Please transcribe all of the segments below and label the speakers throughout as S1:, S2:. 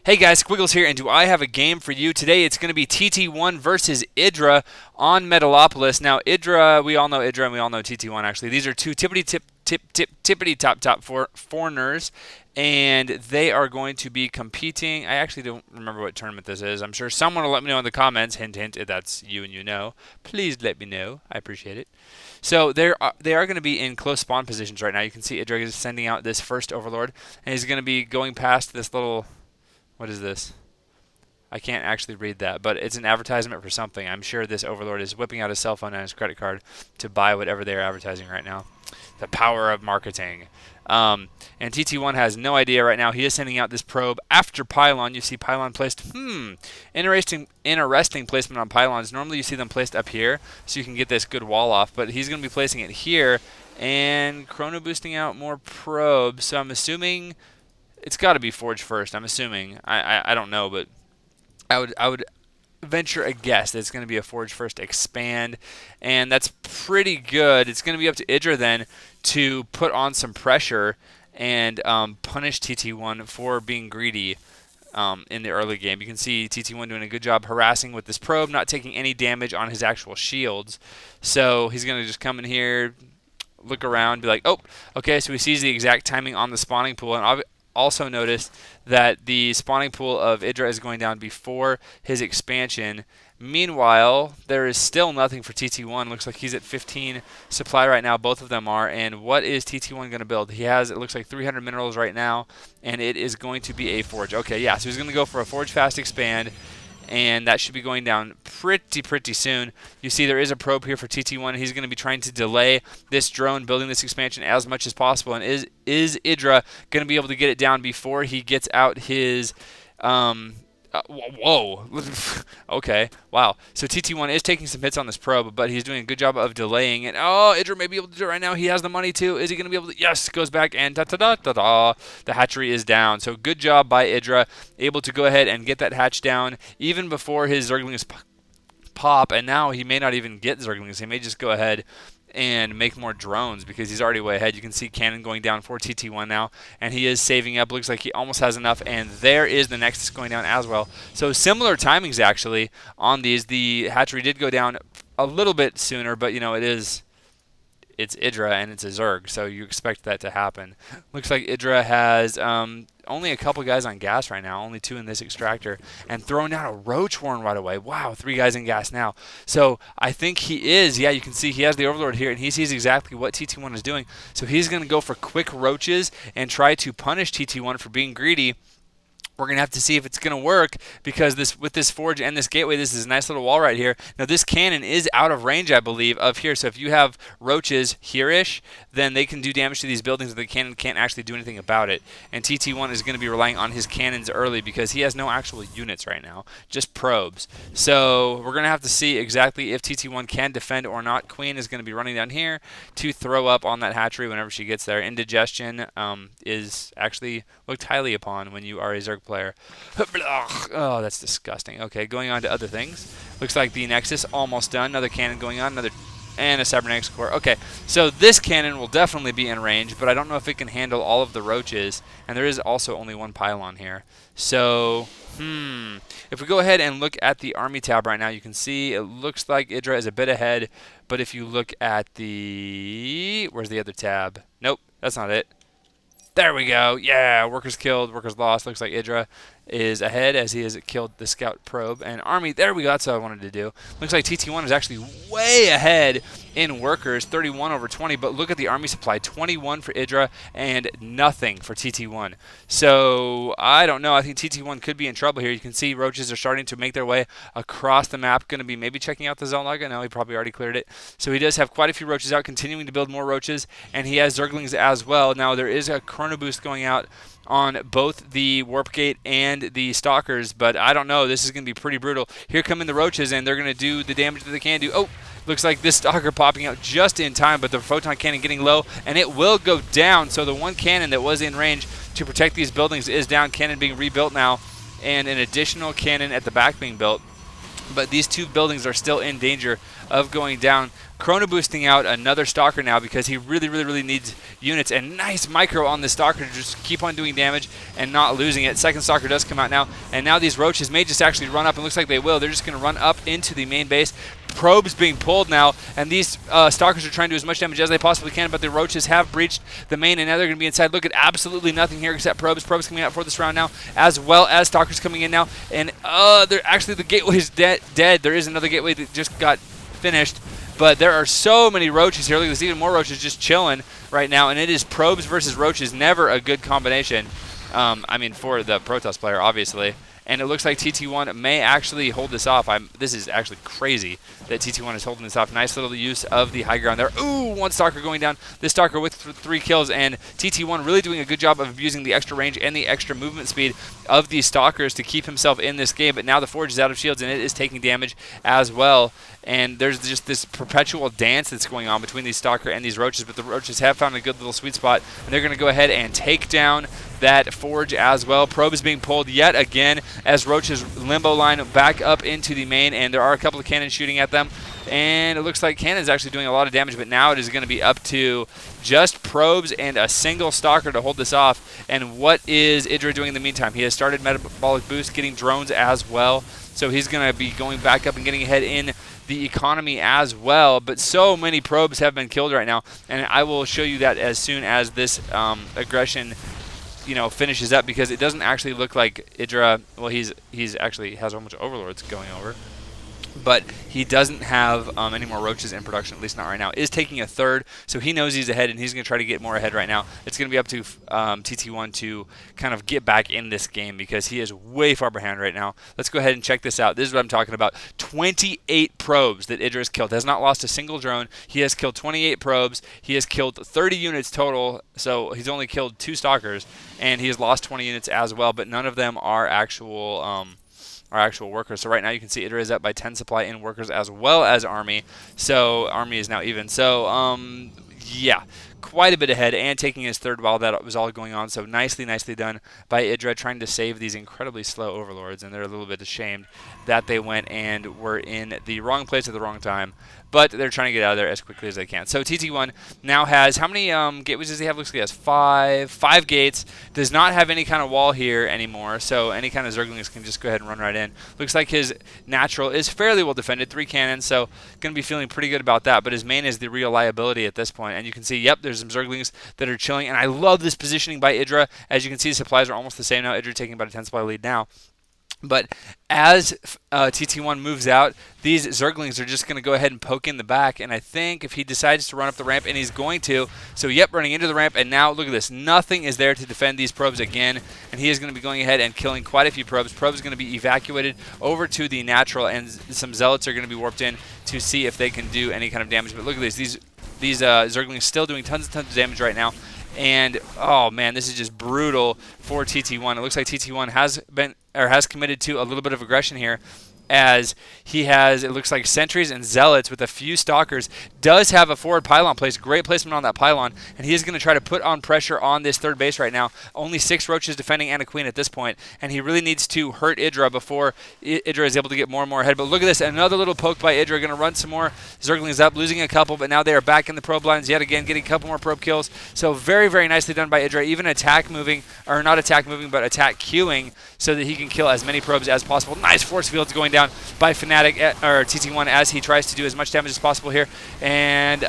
S1: Hey guys, Squiggles here, and do I have a game for you today? It's going to be TT1 versus EGIdrA on Metalopolis. Now, EGIdrA, we all know EGIdrA, and we all know TT1. Actually, these are two tippity top foreigners, and they are going to be competing. I actually don't remember what tournament this is. I'm sure someone will let me know in the comments. Hint, hint. If that's you and you know, please let me know. I appreciate it. So they are going to be in close spawn positions right now. You can see EGIdrA is sending out this first Overlord, and he's going to be going past this little. What is this? I can't actually read that, but it's an advertisement for something. I'm sure this Overlord is whipping out his cell phone and his credit card to buy whatever they're advertising right now. The power of marketing. And TT1 has no idea right now. He is sending out this probe after Pylon. You see Pylon placed. Interesting placement on Pylons. Normally you see them placed up here, so you can get this good wall off, but he's going to be placing it here and chrono boosting out more probes. So I'm assuming it's got to be Forge first. I'm assuming. I don't know, but I would venture a guess that it's going to be a Forge first expand, and that's pretty good. It's going to be up to EGIdrA then to put on some pressure and punish TT1 for being greedy in the early game. You can see TT1 doing a good job harassing with this probe, not taking any damage on his actual shields. So he's going to just come in here, look around, be like, oh, okay, so he sees the exact timing on the spawning pool, and also notice that the spawning pool of EGIdrA is going down before his expansion. Meanwhile, there is still nothing for TT1. Looks like he's at 15 supply right now. Both of them are. And what is TT1 going to build? He has, it looks like 300 minerals right now, and it is going to be a Forge. Okay, yeah, so he's going to go for a Forge fast expand, and that should be going down pretty soon. You see there is a probe here for TT1. He's going to be trying to delay this drone building this expansion as much as possible. And is EGIdrA going to be able to get it down before he gets out his whoa. Okay, wow. So TT1 is taking some hits on this probe, but he's doing a good job of delaying it. Oh, EGIdrA may be able to do it right now. He has the money too. Is he going to be able to? Yes, goes back and da-da-da-da-da. The hatchery is down. So good job by EGIdrA, able to go ahead and get that hatch down even before his Zerglings pop, and now he may not even get Zerglings. He may just go ahead and make more drones because he's already way ahead. You can see cannon going down for TT1 now, and he is saving up. Looks like he almost has enough, and there is the Nexus going down as well. So similar timings actually on these. The hatchery did go down a little bit sooner, but you know it's EGIdrA and it's a Zerg, so you expect that to happen. Looks like EGIdrA has only a couple guys on gas right now, only 2 in this extractor, and throwing down a Roach Horn right away. Wow, 3 guys in gas now. So I think he is, yeah, you can see he has the Overlord here, and he sees exactly what TT1 is doing. So he's going to go for quick roaches and try to punish TT1 for being greedy. We're going to have to see if it's going to work because with this Forge and this gateway, this is a nice little wall right here. Now, this cannon is out of range, I believe, of here. So if you have roaches here-ish, then they can do damage to these buildings, but the cannon can't actually do anything about it. And TT1 is going to be relying on his cannons early because he has no actual units right now, just probes. So we're going to have to see exactly if TT1 can defend or not. Queen is going to be running down here to throw up on that hatchery whenever she gets there. Indigestion is actually looked highly upon when you are a Zerg player. Oh, that's disgusting. Okay, going on to other things. Looks like the Nexus almost done. Another cannon going on, and a Cybernetics core. Okay, so this cannon will definitely be in range, but I don't know if it can handle all of the roaches, and there is also only 1 pylon here. So, if we go ahead and look at the army tab right now, you can see it looks like EGIdrA is a bit ahead, but if you look at where's the other tab? Nope, that's not it. There we go. Yeah, workers killed, workers lost. Looks like EGIdrA is ahead as he has killed the scout probe. And army, there we go. That's what I wanted to do. Looks like TT1 is actually way ahead in workers, 31 over 20. But look at the army supply, 21 for EGIdrA and nothing for TT1. So I don't know. I think TT1 could be in trouble here. You can see roaches are starting to make their way across the map. Going to be maybe checking out the Zelaga. No, he probably already cleared it. So he does have quite a few roaches out, continuing to build more roaches. And he has Zerglings as well. Now there is a chrono boost going out on both the Warp Gate and the Stalkers, but I don't know. This is going to be pretty brutal. Here come in the roaches, and they're going to do the damage that they can do. Oh, looks like this Stalker popping out just in time, but the Photon Cannon getting low, and it will go down. So the 1 cannon that was in range to protect these buildings is down. Cannon being rebuilt now, and an additional cannon at the back being built. but these two buildings are still in danger of going down. Chrono boosting out another Stalker now because he really needs units, and nice micro on the Stalker to just keep on doing damage and not losing it. Second Stalker does come out now, and now these Roaches may just actually run up, and looks like they will. They're just going to run up into the main base. Probes being pulled now, and these Stalkers are trying to do as much damage as they possibly can, but the Roaches have breached the main, and now they're going to be inside. Look at absolutely nothing here except Probes. Probes coming out for this round now, as well as Stalkers coming in now, and they're actually, the gateway is dead. There is another gateway that just got finished, but there are so many Roaches here. Look, there's even more Roaches just chilling right now, and it is Probes versus Roaches. Never a good combination, I mean, for the Protoss player, obviously. And it looks like TT1 may actually hold this off. This is actually crazy that TT1 is holding this off. Nice little use of the high ground there. Ooh, one Stalker going down. This Stalker with 3 kills, and TT1 really doing a good job of abusing the extra range and the extra movement speed of these Stalkers to keep himself in this game. But now the Forge is out of shields, and it is taking damage as well. And there's just this perpetual dance that's going on between these Stalker and these Roaches, but the Roaches have found a good little sweet spot, and they're going to go ahead and take down that Forge as well. Probe is being pulled yet again as Roaches limbo line back up into the main, and there are a couple of cannons shooting at them, and it looks like Cannon's actually doing a lot of damage, but now it is going to be up to just Probes and a single Stalker to hold this off. And what is EGIdrA doing in the meantime? He has started Metabolic Boost, getting drones as well, so he's going to be going back up and getting ahead in the economy as well. But so many Probes have been killed right now, and I will show you that as soon as this aggression finishes up, because it doesn't actually look like EGIdrA, well, he's actually has a whole bunch of Overlords going over, but he doesn't have any more Roaches in production, at least not right now. Is taking a third, so he knows he's ahead, and he's going to try to get more ahead right now. It's going to be up to TT1 to kind of get back in this game, because he is way far behind right now. Let's go ahead and check this out. This is what I'm talking about. 28 Probes that EGIdrA has killed. Has not lost a single drone. He has killed 28 Probes. He has killed 30 units total, so he's only killed 2 Stalkers, and he has lost 20 units as well, but none of them are actual workers. So right now you can see EGIdrA is up by 10 supply in workers as well as army. So army is now even. So yeah, quite a bit ahead and taking his third while that was all going on. So nicely done by EGIdrA, trying to save these incredibly slow Overlords, and they're a little bit ashamed that they went and were in the wrong place at the wrong time. But they're trying to get out of there as quickly as they can. So TT1 now has, how many gateways does he have? Looks like he has 5 gates. Does not have any kind of wall here anymore, so any kind of Zerglings can just go ahead and run right in. Looks like his natural is fairly well defended, 3 cannons, so going to be feeling pretty good about that. But his main is the real liability at this point. And you can see, yep, there's some Zerglings that are chilling. And I love this positioning by EGIdrA. As you can see, the supplies are almost the same now. EGIdrA taking about a 10 supply lead now. But as TT1 moves out, these Zerglings are just going to go ahead and poke in the back, and I think if he decides to run up the ramp, and he's going to, so yep, running into the ramp, and now look at this. Nothing is there to defend these Probes again, and he is going to be going ahead and killing quite a few Probes. Probes are going to be evacuated over to the natural, and some Zealots are going to be warped in to see if they can do any kind of damage. But look at this. These Zerglings still doing tons of damage right now. And oh man, this is just brutal for TT1. It looks like TT1 has committed to a little bit of aggression here, as he has, it looks like, sentries and zealots with a few stalkers. Does have a forward pylon placed. Great placement on that pylon, and he is going to try to put on pressure on this third base right now. Only 6 roaches defending and a queen at this point, and he really needs to hurt EGIdrA before EGIdrA is able to get more and more ahead. But look at this, another little poke by EGIdrA. Going to run some more Zerglings up, losing a couple, but now they are back in the probe lines yet again, getting a couple more probe kills. So very, very nicely done by EGIdrA. Even attack moving, or not attack moving, but attack queuing, so that he can kill as many probes as possible. Nice force fields going down by Fnatic, or TT1, as he tries to do as much damage as possible here. And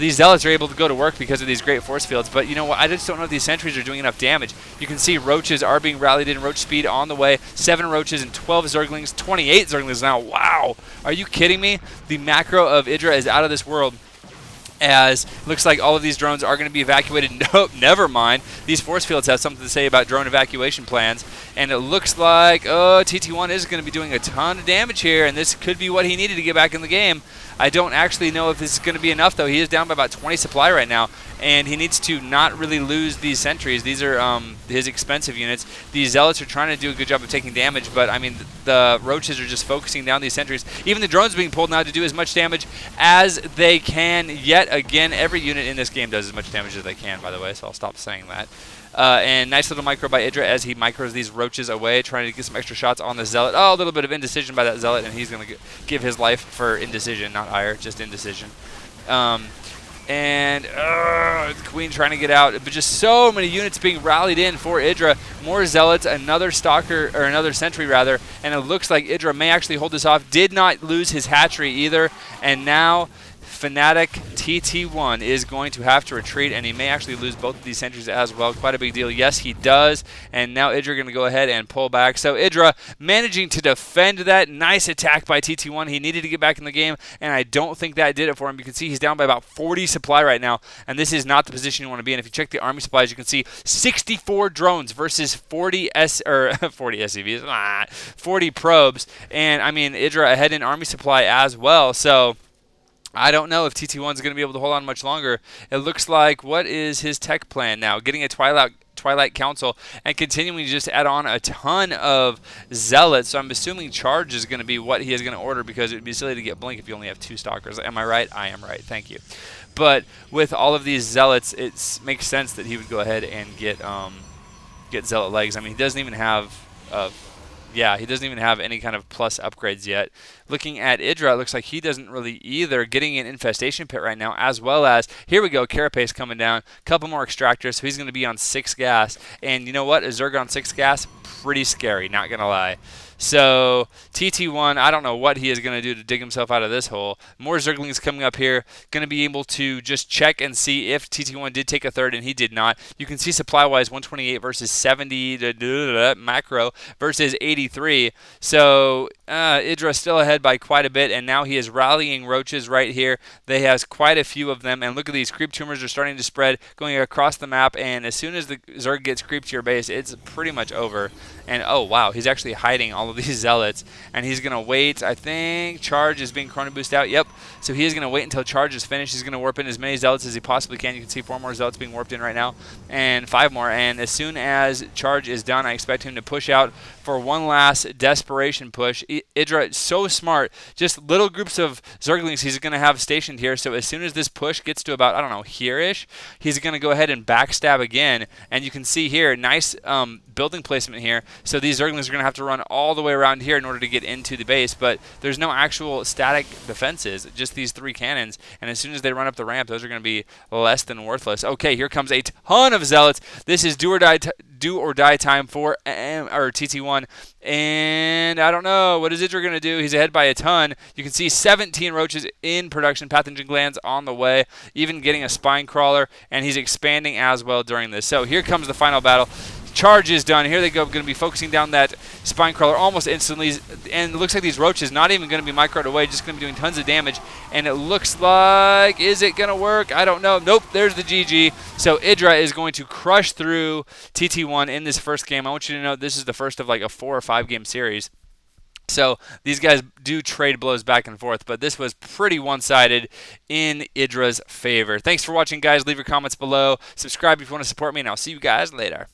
S1: these Zealots are able to go to work because of these great force fields. But you know what? I just don't know if these sentries are doing enough damage. You can see roaches are being rallied in, roach speed on the way. 7 roaches and 12 Zerglings, 28 Zerglings now. Wow! Are you kidding me? The macro of EGIdrA is out of this world, as looks like all of these drones are going to be evacuated. Nope, never mind. These force fields have something to say about drone evacuation plans, and it looks like, oh, TT1 is going to be doing a ton of damage here, and this could be what he needed to get back in the game. I don't actually know if this is going to be enough, though. He is down by about 20 supply right now, and he needs to not really lose these sentries. These are his expensive units. These Zealots are trying to do a good job of taking damage, but, I mean, the roaches are just focusing down these sentries. Even the drones being pulled now to do as much damage as they can. Yet again, every unit in this game does as much damage as they can, by the way, so I'll stop saying that. And nice little micro by EGIdrA as he micros these roaches away, trying to get some extra shots on the Zealot. Oh, a little bit of indecision by that Zealot, and he's going to give his life for indecision, not ire, just indecision. And the Queen trying to get out, but just so many units being rallied in for EGIdrA. More Zealots, another Stalker, or another Sentry rather, and it looks like EGIdrA may actually hold this off. Did not lose his hatchery either, and now FnaticTT1 is going to have to retreat, and he may actually lose both of these sentries as well. Quite a big deal. Yes, he does. And now EGIdrA going to go ahead and pull back. So EGIdrA managing to defend that. Nice attack by TT1. He needed to get back in the game, and I don't think that did it for him. You can see he's down by about 40 supply right now, and this is not the position you want to be in. If you check the army supplies, you can see 64 drones versus 40 SCVs, 40 probes, and I mean EGIdrA ahead in army supply as well. So I don't know if TT1 is going to be able to hold on much longer. It looks like, what is his tech plan now? Getting a Twilight Council and continuing to just add on a ton of Zealots. So I'm assuming Charge is going to be what he is going to order, because it would be silly to get Blink if you only have 2 Stalkers. Am I right? I am right. Thank you. But with all of these Zealots, it makes sense that he would go ahead and get Zealot legs. I mean, he doesn't even have he doesn't even have any kind of plus upgrades yet. Looking at EGIdrA, it looks like he doesn't really either. Getting an Infestation Pit right now, as well as, here we go, Carapace coming down. Couple more Extractors, so he's going to be on 6 gas. And you know what? A Zerg on 6 gas, pretty scary, not going to lie. So TT1, I don't know what he is going to do to dig himself out of this hole. More Zerglings coming up here. Going to be able to just check and see if TT1 did take a third, and he did not. You can see supply-wise 128 versus 70 macro versus 83. So EGIdrA still ahead by quite a bit, and now he is rallying roaches right here. They has quite a few of them, and look at these creep tumors are starting to spread going across the map, and as soon as the Zerg gets creeped to your base, it's pretty much over. And oh wow, he's actually hiding all of these Zealots, and he's going to wait. I think Charge is being Chrono Boost out. Yep. So he is going to wait until Charge is finished. He's going to warp in as many Zealots as he possibly can. You can see 4 more Zealots being warped in right now, and 5 more. And as soon as Charge is done, I expect him to push out for one last desperation push. EGIdrA is so smart. Just little groups of Zerglings he's going to have stationed here. So as soon as this push gets to about, I don't know, here-ish, he's going to go ahead and backstab again. And you can see here, nice building placement here. So these Zerglings are going to have to run all the way around here in order to get into the base, but there's no actual static defenses, just these 3 cannons, and as soon as they run up the ramp, those are going to be less than worthless. Okay, here comes a ton of Zealots. This is do or die time for TT1, and I don't know, what is EGIdrA going to do? He's ahead by a ton. You can see 17 roaches in production, pathogen glands on the way, even getting a spine crawler, and he's expanding as well during this. So here comes the final battle. Charge is done. Here they go. Going to be focusing down that spine crawler almost instantly, and it looks like these roaches not even going to be microed away, just going to be doing tons of damage. And it looks like, is it going to work? I don't know. Nope. There's the GG. So EGIdrA is going to crush through TT1 in this first game. I want you to know this is the first of like a 4 or 5 game series. So these guys do trade blows back and forth, but this was pretty one-sided in EGIdRA's favor. Thanks for watching, guys. Leave your comments below. Subscribe if you want to support me, and I'll see you guys later.